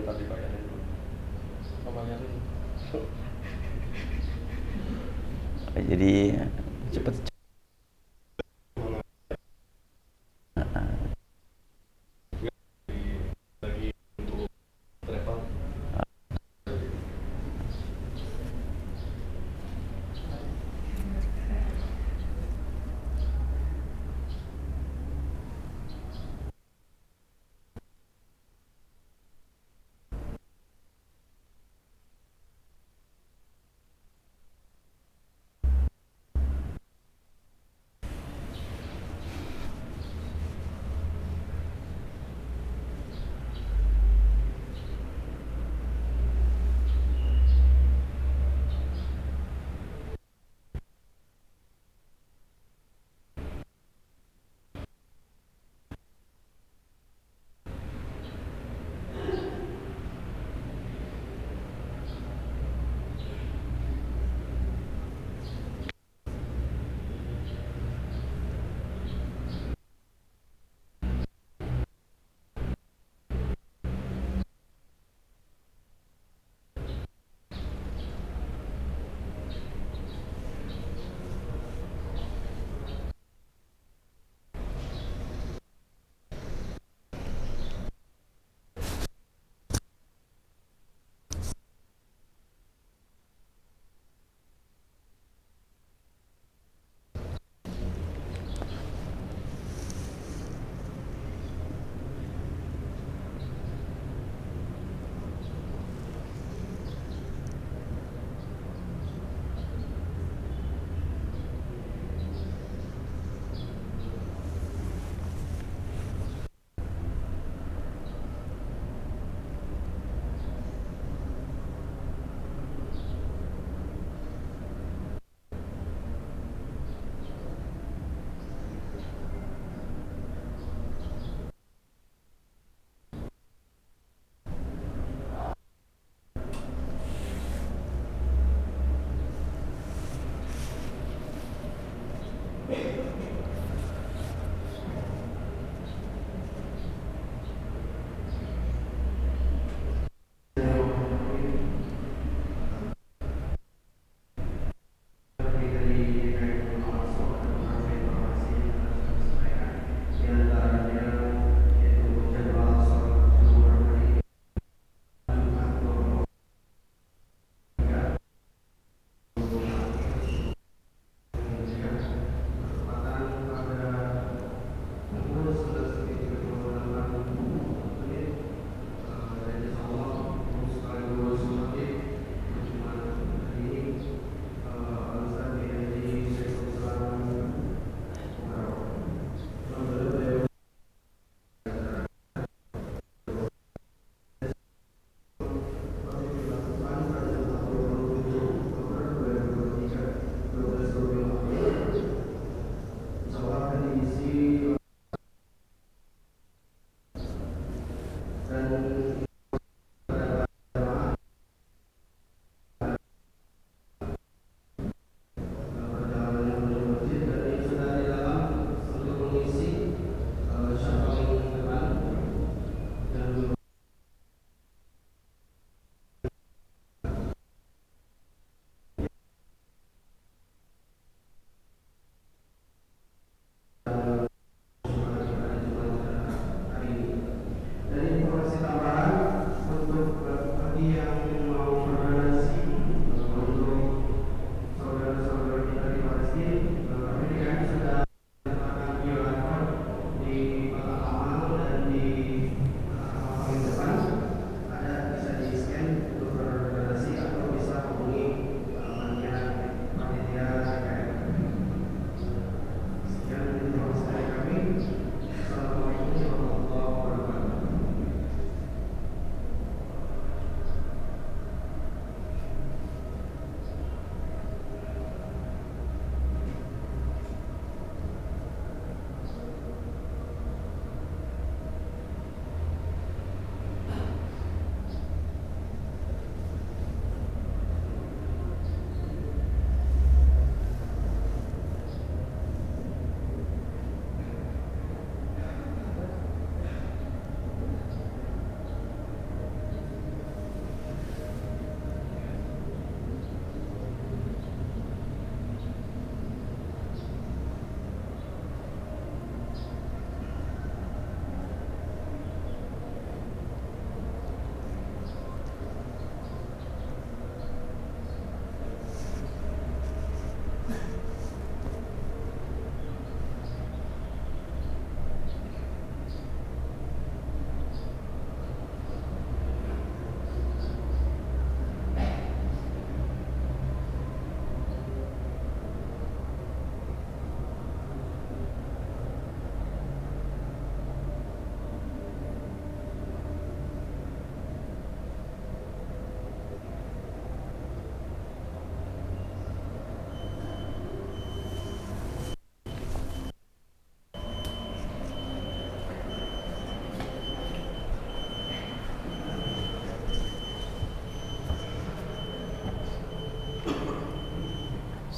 tadi Pak Yani dulu. Pak Yani. Jadi cepet Lagi untuk travel. Dan informasi tambahan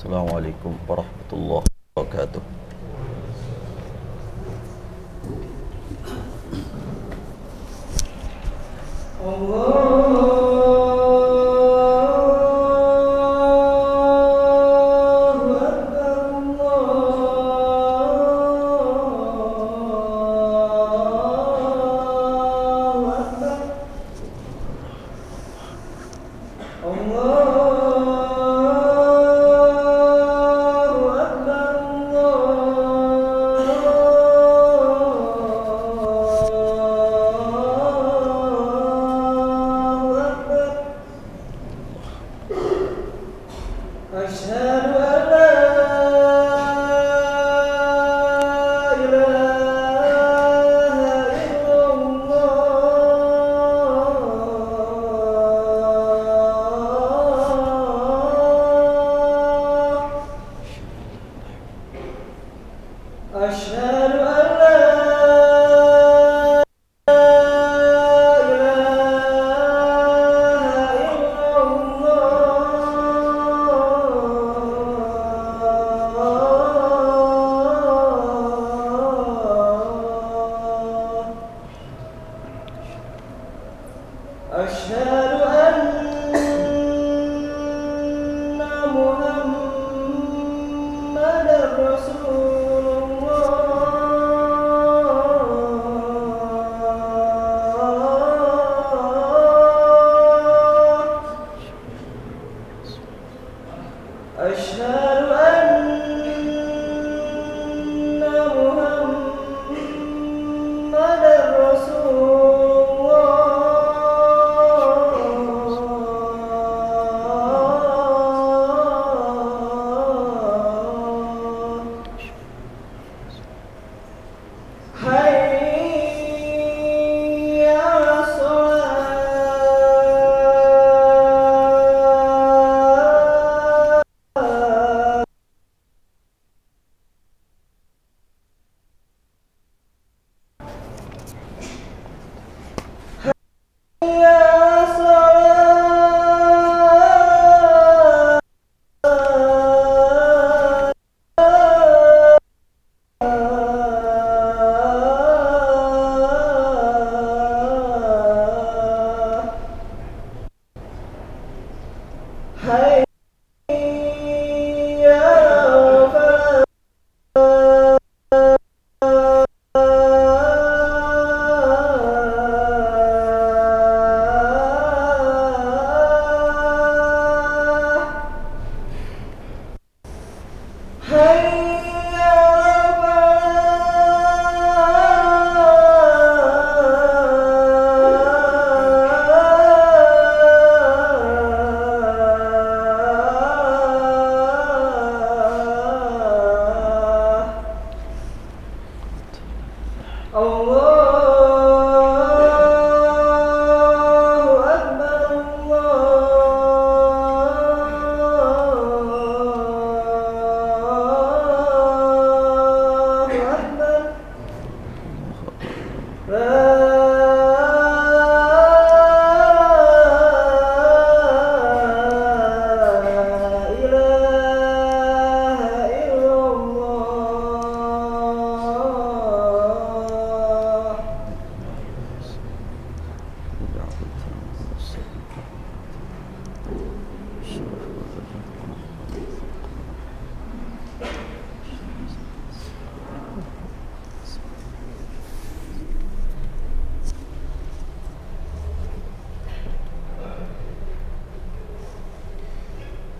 Assalamualaikum warahmatullahi wabarakatuh.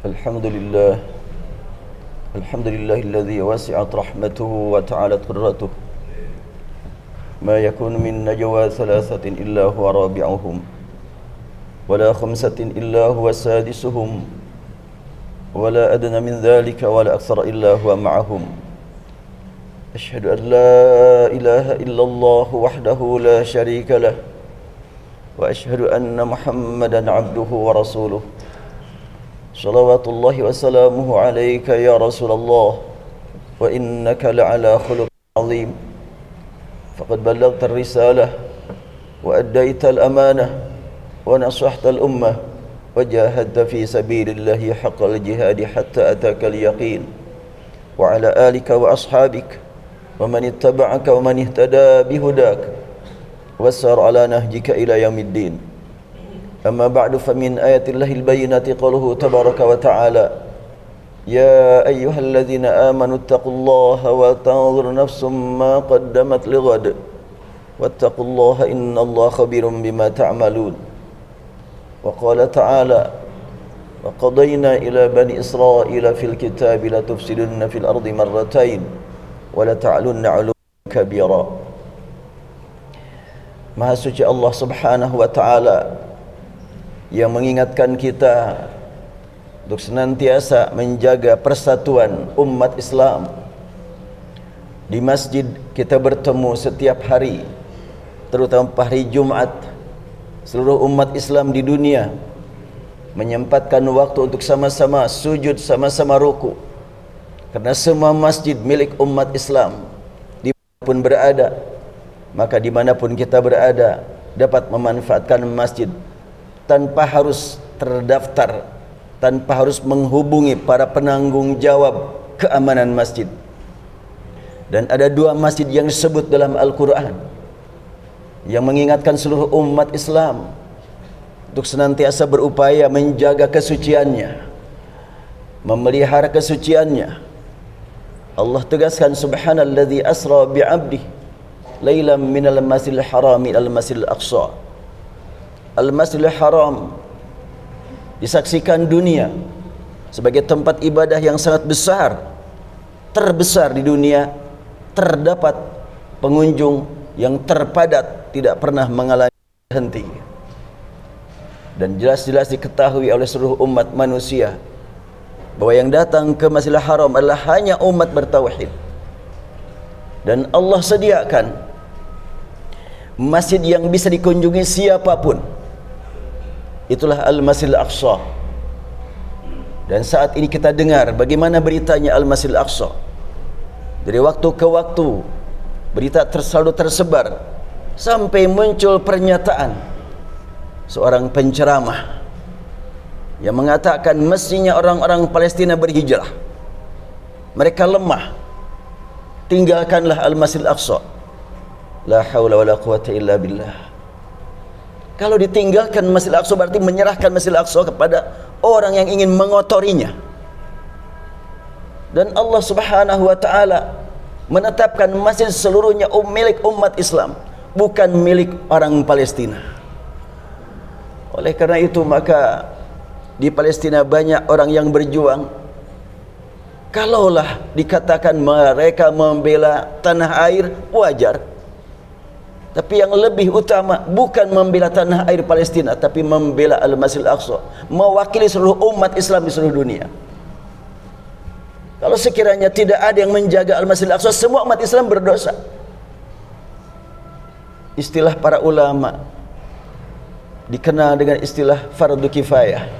Alhamdulillah. Alhamdulillahilladzi wasi'at rahmatuhu wa ta'alat qudratuhu. Ma yakunu min najwa thalathatin illa huwa rabi'uhum wala khamsatin illa huwa sadisuhum wala adna min dhalika wala akthara illa huwa ma'ahum. Ashhadu an la ilaha illallah wahdahu la sharika lah wa ashhadu anna Muhammadan 'abduhu wa rasuluh. Salawatullahi wa salamuhu alaika ya Rasulullah wa innaka la'ala khuluqin azim. Faqad ballaghta ar-risalah wa addaita al-amanah wa nasahta al-ummah وجاهدت في سبيل الله حق الجهاد حتى أتاك اليقين وعلى آلك وأصحابك ومن اتبعك ومن اهتدى بهداك وسار على نهجك إلى يوم الدين. أما بعد فمن آيات الله البينات قوله تبارك وتعالى يا أيها الذين آمنوا اتقوا الله وتنظر نفس ما قدمت لغد واتقوا الله إن الله خبير بما تعملون. وقال تعالى وقضينا إلى بني إسرائيل في الكتاب لتفسدن في الأرض مرتين ولتعلن علوا كبيرا. Maha suci Allah Subhanahu wa taala yang mengingatkan kita untuk senantiasa menjaga persatuan umat Islam. Di masjid kita bertemu setiap hari, terutama hari Jumat. Seluruh umat Islam di dunia menyempatkan waktu untuk sama-sama sujud, sama-sama ruku, karena semua masjid milik umat Islam. Dimanapun berada, maka dimanapun kita berada dapat memanfaatkan masjid tanpa harus terdaftar, tanpa harus menghubungi para penanggung jawab keamanan masjid. Dan ada dua masjid yang disebut dalam Al-Quran yang mengingatkan seluruh umat Islam untuk senantiasa berupaya menjaga kesuciannya, memelihara kesuciannya. Allah tegaskan subhanalladzi asra bi'abdihi lailan minal masjidil haram ilal masjidil aqsa. Al-Masjidil Haram disaksikan dunia sebagai tempat ibadah yang sangat besar, terbesar di dunia. Terdapat pengunjung yang terpadat, tidak pernah mengalami henti. Dan jelas-jelas diketahui oleh seluruh umat manusia bahwa yang datang ke Masjidil Haram adalah hanya umat bertauhid. Dan Allah sediakan masjid yang bisa dikunjungi siapapun. Itulah Al-Masjidil Aqsa. Dan saat ini kita dengar bagaimana beritanya Al-Masjidil Aqsa. Dari waktu ke waktu berita selalu tersebar sampai muncul pernyataan seorang penceramah yang mengatakan mestinya orang-orang Palestina berhijrah. Mereka lemah, tinggalkanlah Al-Masjidil Aqsa. La haula wala quwata illa billah. Kalau ditinggalkan Masjidil Aqsa berarti menyerahkan Masjidil Aqsa kepada orang yang ingin mengotorinya. Dan Allah Subhanahu wa taala menetapkan masjid seluruhnya milik umat Islam, bukan milik orang Palestina. Oleh karena itu maka di Palestina banyak orang yang berjuang. Kalaulah dikatakan mereka membela tanah air, wajar. Tapi yang lebih utama bukan membela tanah air Palestina, tapi membela Al-Masjidil Aqsa, mewakili seluruh umat Islam di seluruh dunia. Kalau sekiranya tidak ada yang menjaga Al-Masjidil Aqsa, semua umat Islam berdosa. Istilah para ulama dikenal dengan istilah fardu kifayah.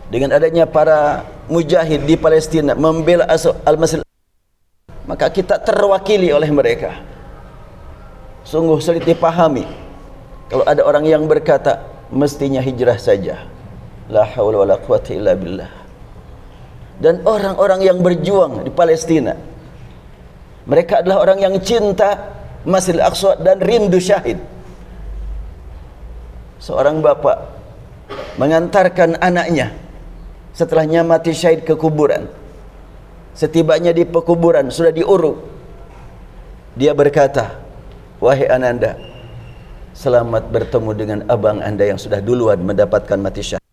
Dengan adanya para mujahid di Palestina membela Al-Masjidil Aqsa, maka kita terwakili oleh mereka. Sungguh sulit dipahami kalau ada orang yang berkata mestinya hijrah saja. La haula wala quwata illa billah. Dan orang-orang yang berjuang di Palestina, mereka adalah orang yang cinta Masjidil Aqsa dan rindu syahid. Seorang bapak mengantarkan anaknya setelahnya mati syahid ke kuburan. Setibanya di pekuburan sudah diuruk, dia berkata, wahai ananda, selamat bertemu dengan abang anda yang sudah duluan mendapatkan mati syahid.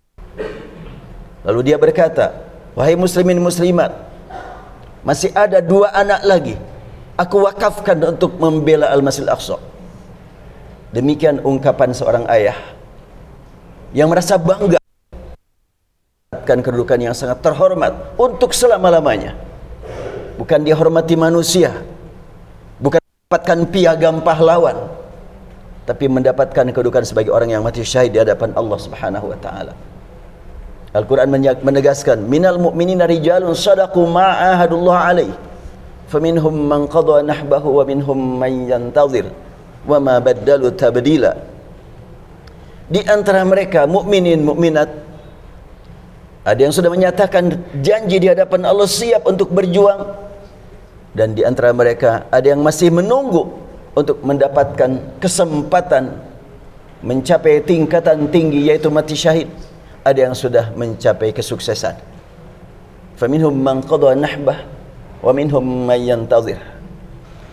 Lalu dia berkata, wahai muslimin muslimat, masih ada 2 anak lagi aku wakafkan untuk membela Al-Masjidil Aqsa. Demikian ungkapan seorang ayah yang merasa bangga mendapatkan kedudukan yang sangat terhormat untuk selama-lamanya. Bukan dihormati manusia, bukan mendapatkan piagam pahlawan, tapi mendapatkan kedudukan sebagai orang yang mati syahid di hadapan Allah Subhanahu wa taala. Al-Quran menegaskan, minal mu'minina rijalun sadaqu ma'ahadullah alaih, faminhum man qadha nahbahu wa minhum man yantazir wa ma baddalu tabdila. Di antara mereka mukminin, mukminat, ada yang sudah menyatakan janji di hadapan Allah siap untuk berjuang, dan di antara mereka ada yang masih menunggu untuk mendapatkan kesempatan mencapai tingkatan tinggi, yaitu mati syahid. Ada yang sudah mencapai kesuksesan. Faminhum man qadha nahbah wa minhum man yantazir.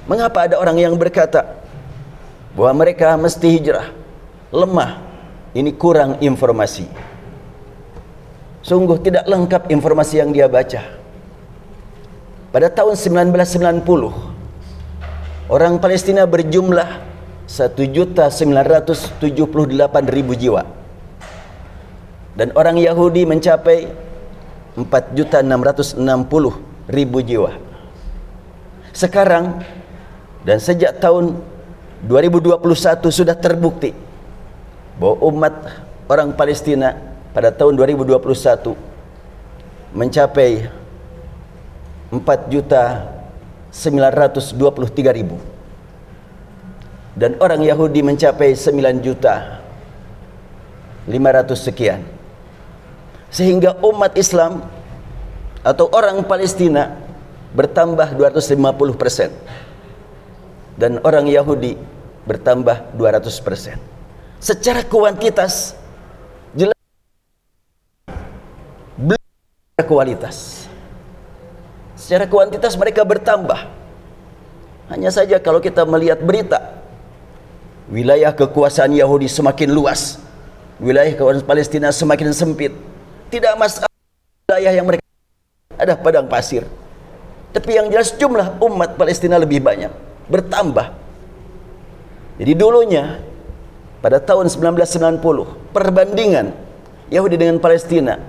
Mengapa ada orang yang berkata bahwa mereka mesti hijrah? Lemah, ini kurang informasi. Sungguh tidak lengkap informasi yang dia baca. Pada tahun 1990, orang Palestina berjumlah 1.978.000 jiwa, dan orang Yahudi mencapai 4.660.000 jiwa. Sekarang dan sejak tahun 2021 sudah terbukti bahwa umat orang Palestina pada tahun 2021 mencapai 4.923.000, dan orang Yahudi mencapai 9.500.000 sekian. Sehingga umat Islam atau orang Palestina bertambah 250%, dan orang Yahudi bertambah 200%. Secara kuantitas jelas, belum secara kualitas. Secara kuantitas mereka bertambah. Hanya saja kalau kita melihat berita, wilayah kekuasaan Yahudi semakin luas, wilayah kekuasaan Palestina semakin sempit. Tidak masalah wilayah yang mereka ada padang pasir, tapi yang jelas jumlah umat Palestina lebih banyak, bertambah. Jadi dulunya pada tahun 1990 perbandingan Yahudi dengan Palestina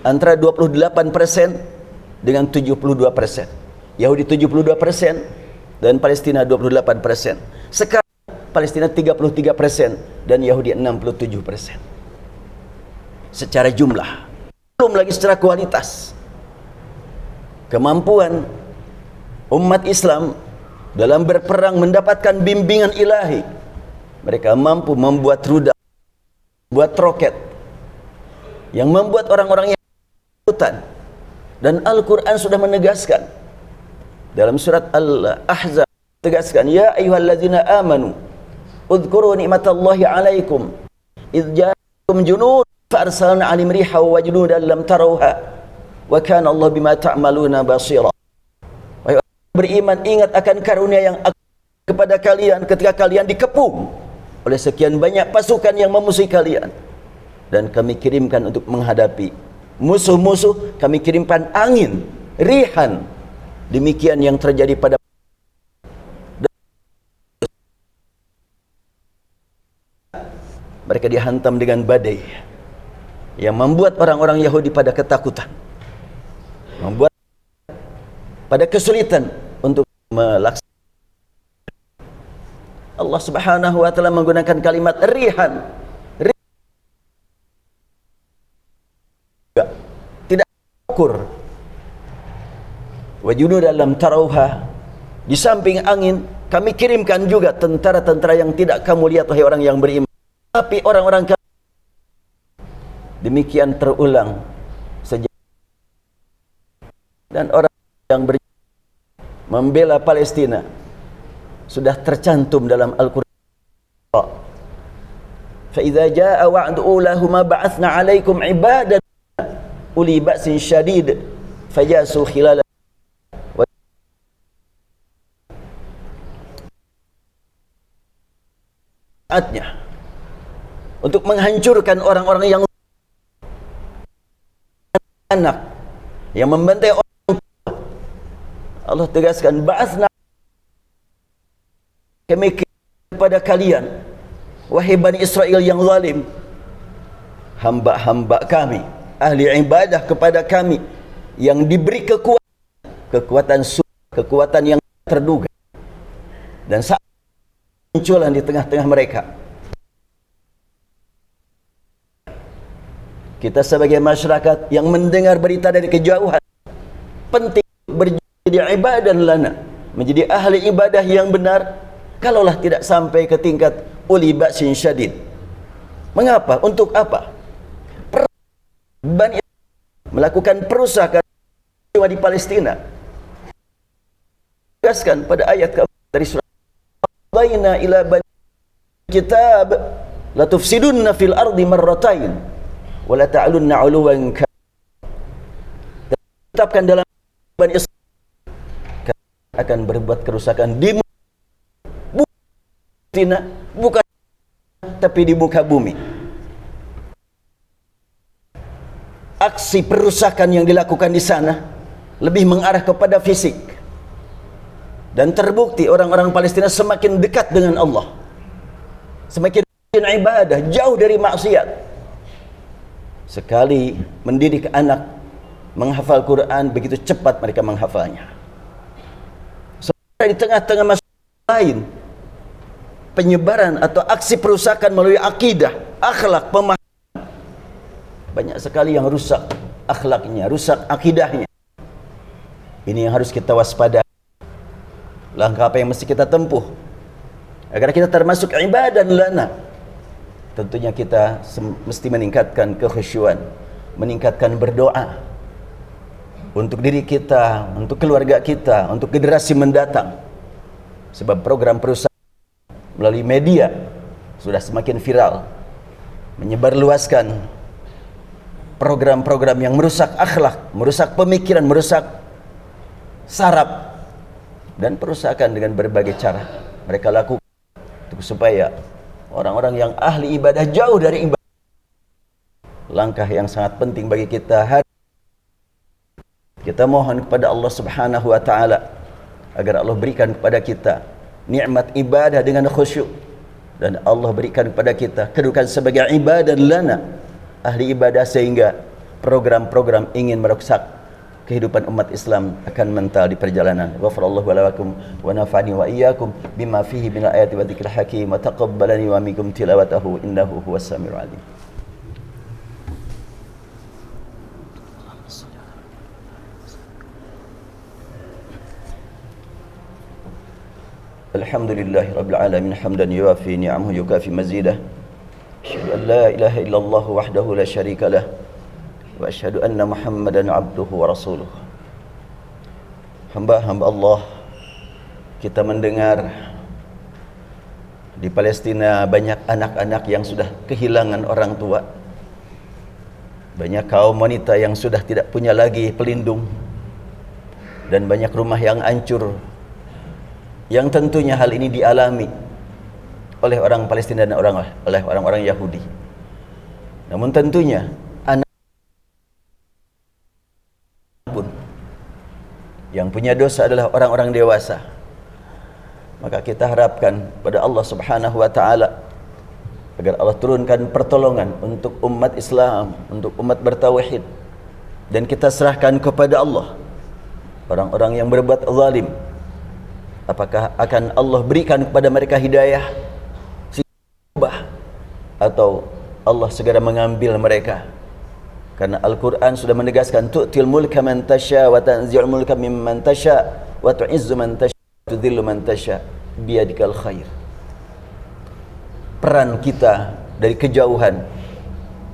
antara 28% dengan 72%. Yahudi 72% dan Palestina 28%. Sekarang Palestina 33% dan Yahudi 67%. Secara jumlah, belum lagi secara kualitas. Kemampuan umat Islam dalam berperang mendapatkan bimbingan ilahi. Mereka mampu membuat rudal, buat roket yang membuat orang-orang yang takutan. Dan Al-Quran sudah menegaskan dalam surat Al-Ahzab, tegaskan, ya ayyuhallazina amanu udhkuru ni'matallahi alaikum idh ja'akum junud fa'arsalna 'alaihim riha wa junudan lam tarawha wa kana Allah bima ta'maluna basira. Wahai orang beriman, ingat akan karunia yang kepada kalian ketika kalian dikepung oleh sekian banyak pasukan yang memusuhi kalian, dan kami kirimkan untuk menghadapi musuh-musuh, kami kirimkan angin, rihan. Demikian yang terjadi pada mereka, dihantam dengan badai yang membuat orang-orang Yahudi pada ketakutan, membuat pada kesulitan untuk melaksanakan. Allah Subhanahu wa taala menggunakan kalimat rihan. Tidak ukur. Wajunu dalam tarauha, di samping angin kami kirimkan juga tentara-tentara yang tidak kamu lihat wahai orang yang beriman. Tapi orang-orang kafir, demikian terulang sejak, dan orang yang membela Palestina sudah tercantum dalam Al-Quran. Fa idza jaa wa'du ulahuma ba'athna 'alaikum 'ibadan uli ba'sin syadid fajasu khilal. Saatnya untuk menghancurkan orang-orang yang anak yang membantai orang tua. Allah tegaskan, ba'athna, kami kepada kalian wahai Bani Israel yang zalim, hamba-hamba kami, ahli ibadah kepada kami, yang diberi kekuatan kekuatan yang terduga, dan saat munculan di tengah-tengah mereka, kita sebagai masyarakat yang mendengar berita dari kejauhan, penting menjadi ibadah lana, menjadi ahli ibadah yang benar. Kalaulah tidak sampai ke tingkat uli ba'sin syadid, Mengapa? Untuk apa? Bani melakukan perusahaan di Palestina. Tegaskan pada ayat keempat dari surah Al-Baina ila bani kitab la tufsidunna fil ardi marratain wa la ta'lunna 'uluwan tetapkan dalam Bani Israil akan berbuat kerusakan di Palestina, bukan tapi di muka bumi. Aksi perusakan yang dilakukan di sana lebih mengarah kepada fisik, dan terbukti orang-orang Palestina semakin dekat dengan Allah, semakin ibadah, jauh dari maksiat. Sekali mendidik anak menghafal Quran, begitu cepat mereka menghafalnya. Sementara di tengah-tengah masyarakat lain, penyebaran atau aksi perusakan melalui akidah, akhlak, pemahaman, banyak sekali yang rusak akhlaknya, rusak akidahnya. Ini yang harus kita waspada. Langkah apa yang mesti kita tempuh agar kita termasuk ibadah lana? Tentunya kita mesti meningkatkan kekhusyuan, meningkatkan berdoa untuk diri kita, untuk keluarga kita, untuk generasi mendatang. Sebab program perusahaan melalui media sudah semakin viral, menyebarluaskan program-program yang merusak akhlak, merusak pemikiran, merusak saraf, dan perusakan dengan berbagai cara mereka lakukan untuk supaya orang-orang yang ahli ibadah jauh dari ibadah. Langkah yang sangat penting bagi kita, kita mohon kepada Allah Subhanahu wa taala agar Allah berikan kepada kita nikmat ibadah dengan khusyuk, dan Allah berikan kepada kita kedudukan sebagai ibadah lana, ahli ibadah, sehingga program-program ingin merusak kehidupan umat Islam akan mental di perjalanan. Ghafarallahu wa lakum wa nafa'ani wa iyyakum bima fihi min ayati wa dzikril hakim wa taqabbalani wa minkum tilawatahu innahu huwas samiul alim. Alhamdulillahi rabbil alamin hamdan yuwafi ni'amahu yukafi mazidah. Asyhadu an la ilaha illallah wahdahu la syarika lah wa asyhadu anna Muhammadan abduhu wa rasuluh. Hamba-hamba Allah, kita mendengar di Palestina banyak anak-anak yang sudah kehilangan orang tua, banyak kaum wanita yang sudah tidak punya lagi pelindung, dan banyak rumah yang hancur, yang tentunya hal ini dialami oleh orang Palestina dan oleh orang-orang Yahudi. Namun tentunya anak pun yang punya dosa adalah orang-orang dewasa. Maka kita harapkan pada Allah Subhanahu wa taala agar Allah turunkan pertolongan untuk umat Islam, untuk umat bertauhid, dan kita serahkan kepada Allah orang-orang yang berbuat zalim. Apakah akan Allah berikan kepada mereka hidayah atau Allah segera mengambil mereka? Karena Al-Quran sudah menegaskan, tu'til mulka man tasha wa tanzi'ul mulka mimman tasha wa tu'izzu man tasha wa tudhillu man tasha biyadikal khair. Peran kita dari kejauhan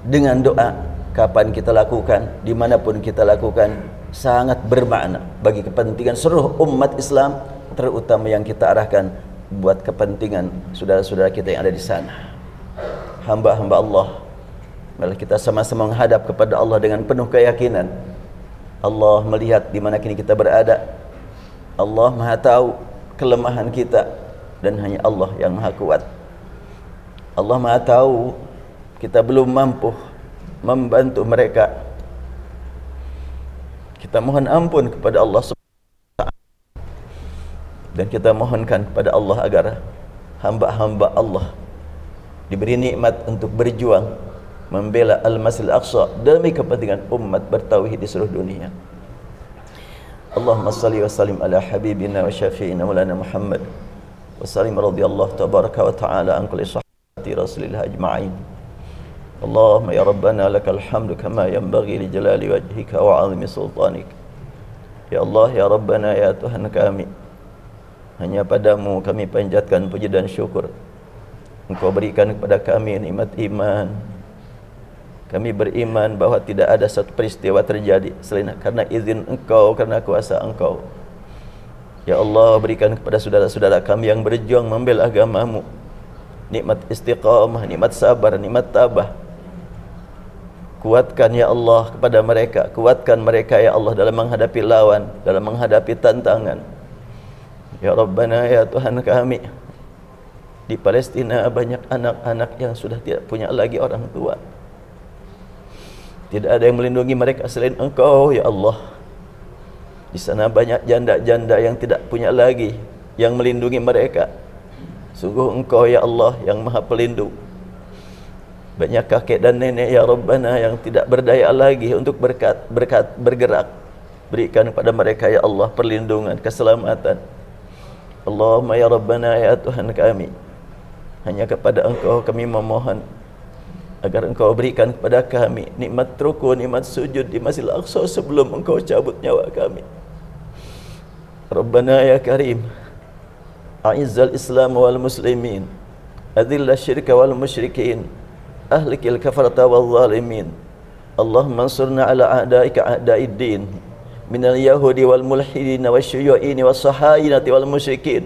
dengan doa, kapan kita lakukan, dimanapun kita lakukan, sangat bermakna bagi kepentingan seluruh umat Islam, terutama yang kita arahkan buat kepentingan saudara-saudara kita yang ada di sana. Hamba-hamba Allah, malah kita sama-sama menghadap kepada Allah dengan penuh keyakinan. Allah melihat di mana kini kita berada. Allah Maha tahu kelemahan kita, dan hanya Allah yang Maha kuat. Allah Maha tahu kita belum mampu membantu mereka. Kita mohon ampun kepada Allah dan kita mohonkan kepada Allah agar hamba-hamba Allah diberi nikmat untuk berjuang membela Al-Masjidil Aqsa demi kepentingan umat bertauhid di seluruh dunia. Allahumma salli wa sallim ala habibina wa syafi'ina maulana Muhammad wa sallim radhiyallahu tabaraka wa ta'ala an kulli sahabati rasulillah ajma'in. Allahumma ya Rabbana lakal hamdu kama yanbaghi li jalali wajhika wa 'azimi sultanik. Ya Allah, ya Rabbana, ya Tuhan kami, hanya padamu kami panjatkan puji dan syukur Engkau berikan kepada kami nikmat iman. Kami beriman bahawa tidak ada satu peristiwa terjadi selain karena izin Engkau, karena kuasa Engkau. Ya Allah, berikan kepada saudara-saudara kami yang berjuang membela agama-Mu nikmat istiqamah, nikmat sabar, nikmat tabah. Kuatkan ya Allah kepada mereka, kuatkan mereka ya Allah dalam menghadapi lawan, dalam menghadapi tantangan. Ya Rabbana, ya Tuhan kami, di Palestina banyak anak-anak yang sudah tidak punya lagi orang tua. Tidak ada yang melindungi mereka selain Engkau ya Allah. Di sana banyak janda-janda yang tidak punya lagi yang melindungi mereka. Sungguh Engkau ya Allah yang Maha Pelindung. Banyak kakek dan nenek ya Rabbana yang tidak berdaya lagi untuk bergerak. Berikan kepada mereka ya Allah perlindungan, keselamatan. Allahumma ya Rabbana, ya Tuhan kami, hanya kepada Engkau kami memohon agar Engkau berikan kepada kami nikmat rukun, nikmat sujud di Masjidil Aqsa sebelum Engkau cabut nyawa kami. Rabbana ya Karim, a'izzal Islam wal muslimin, adhillah syirka wal musyrikin, ahlikil kafarata wal zalimin. Allahumma ansurna ala a'daika a'daid din minal yahudi wal mulhidin wa syuyu'in wa sahayinati wal musyrikin.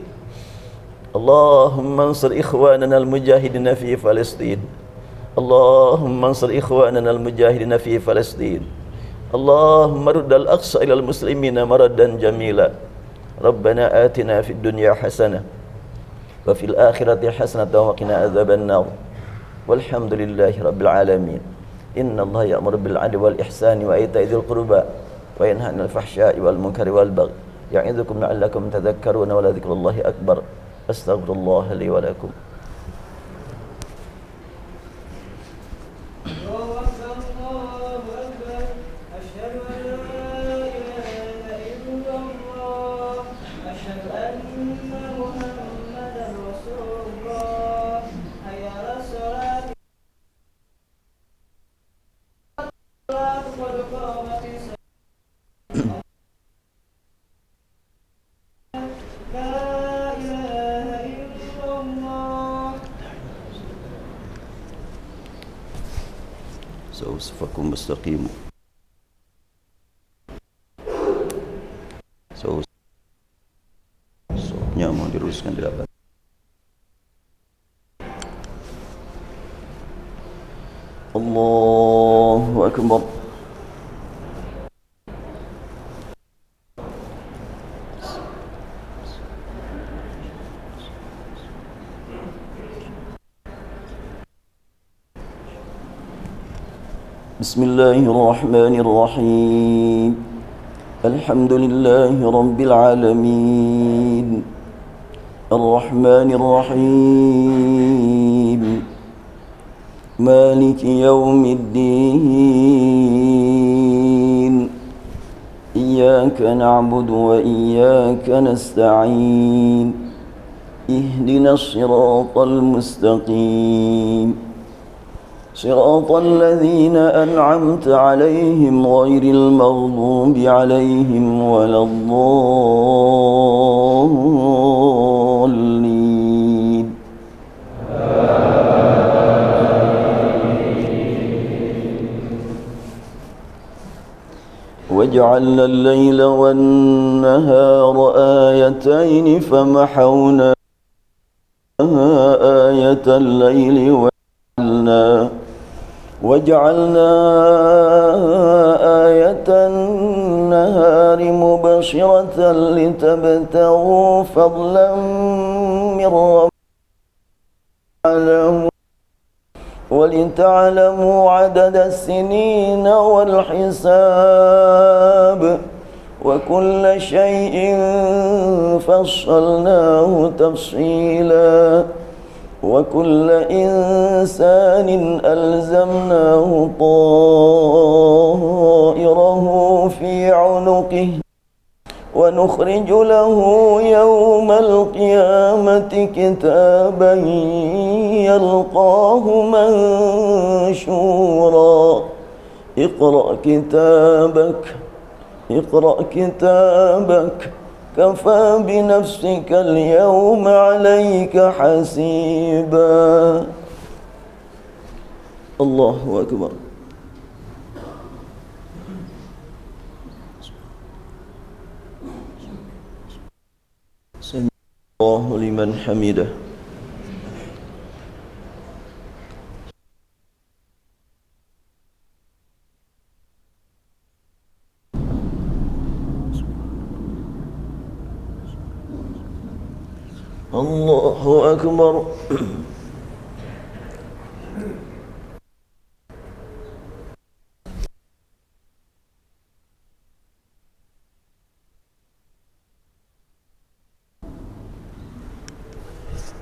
Allahumma ansur ikhwanana al mujahidina fi Palestin. Allahumma ansur ikhwanana al mujahidina fi Palestin. Allahumma ruddal aqsa ilal muslimina maraddan jamila. Rabbana atina fid dunya hasanah wa fil akhirati hasanah wa qina adzaban nar. Walhamdulillahi rabbil alamin. Inna Allah ya'muru bil 'adli wal ihsani wa ita'i dzil qurba wa yanha 'anil fahsya'i wal munkari wal baghi ya'idzukum la'allakum tadhakkaruna wa la dzikrullahi akbar. Astaghfirullah li wa lakum. Sawfakum mustaqim. Sopnya mau diruskan di dapat. Allahu Akbar. Bismillahirrahmanirrahim. Alhamdulillahi rabbil alamin. Ar-Rahmanir-Rahim. Maliki yaumiddin. Iyyaka na'budu wa iyyaka nasta'in. Ihdinas siratal mustaqim. صراط الذين أنعمت عليهم غير المغضوب عليهم ولا الضالين. وجعلنا الليل والنهار آيتين فمحونا آية الليل وجعلنا آية النهار مبصرة لتبتغوا فضلا من ربكم ولتعلموا عدد السنين والحساب وكل شيء فصلناه تفصيلا وكل إنسان ألزمناه طائره في عنقه ونخرج له يوم القيامة كتابا يلقاه منشورا اقرأ كتابك كفى بنفسك اليوم عليك حسيبا. الله أكبر. سمع الله لمن حمده. الله أكبر.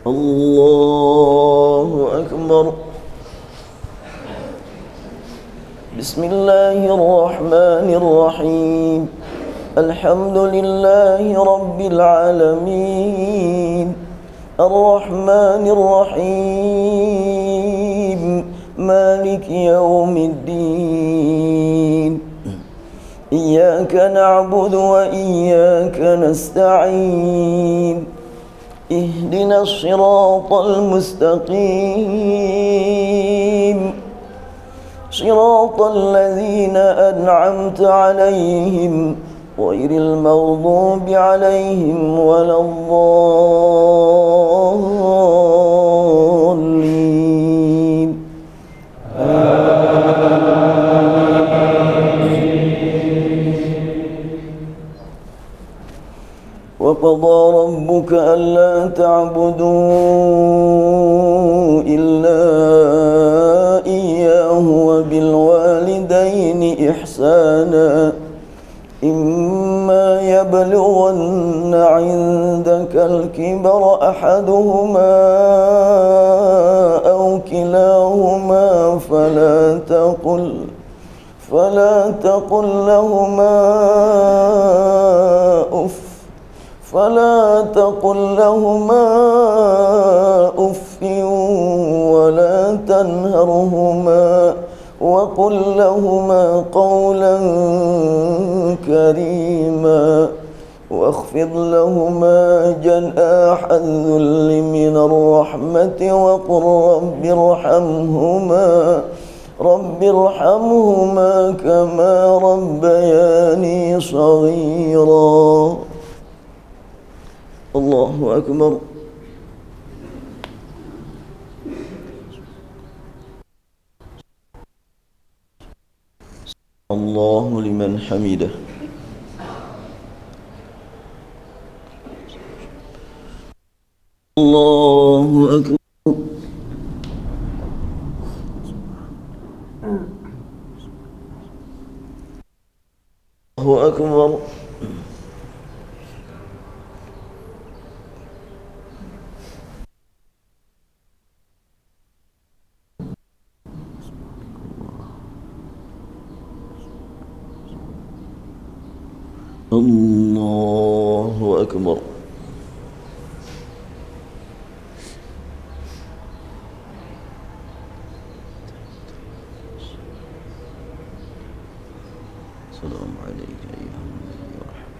الله أكبر. بسم الله الرحمن الرحيم. الحمد لله رب العالمين الرحمن الرحيم مالك يوم الدين. إياك نعبد وإياك نستعين. اهدنا الصراط المستقيم صراط الذين أنعمت عليهم غير المغضوب عليهم ولا الضالين. وقضى ربك ألا تعبدوا إلا إياه وبالوالدين إحسانا إما يبلغن عندك الكبر أحدهما أو كلاهما فلا تقل لهما أف ولا تنهرهما وقل لهما قولا كريما واخفض لهما جناح الذل من الرحمة وقل رب ارحمهما كما ربياني صغيرا. الله أكبر. الله لمن حمده. الله أكبر. الله أكبر. الله أكبر. السلام عليك أيها النبي ورحمة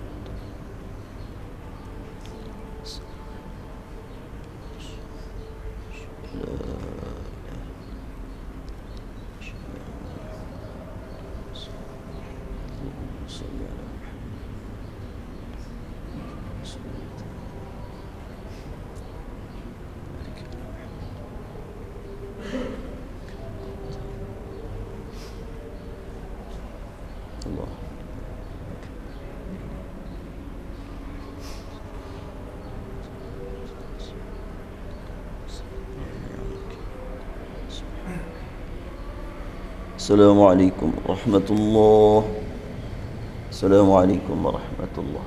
الله. السلام عليكم ورحمة الله. السلام عليكم ورحمة الله.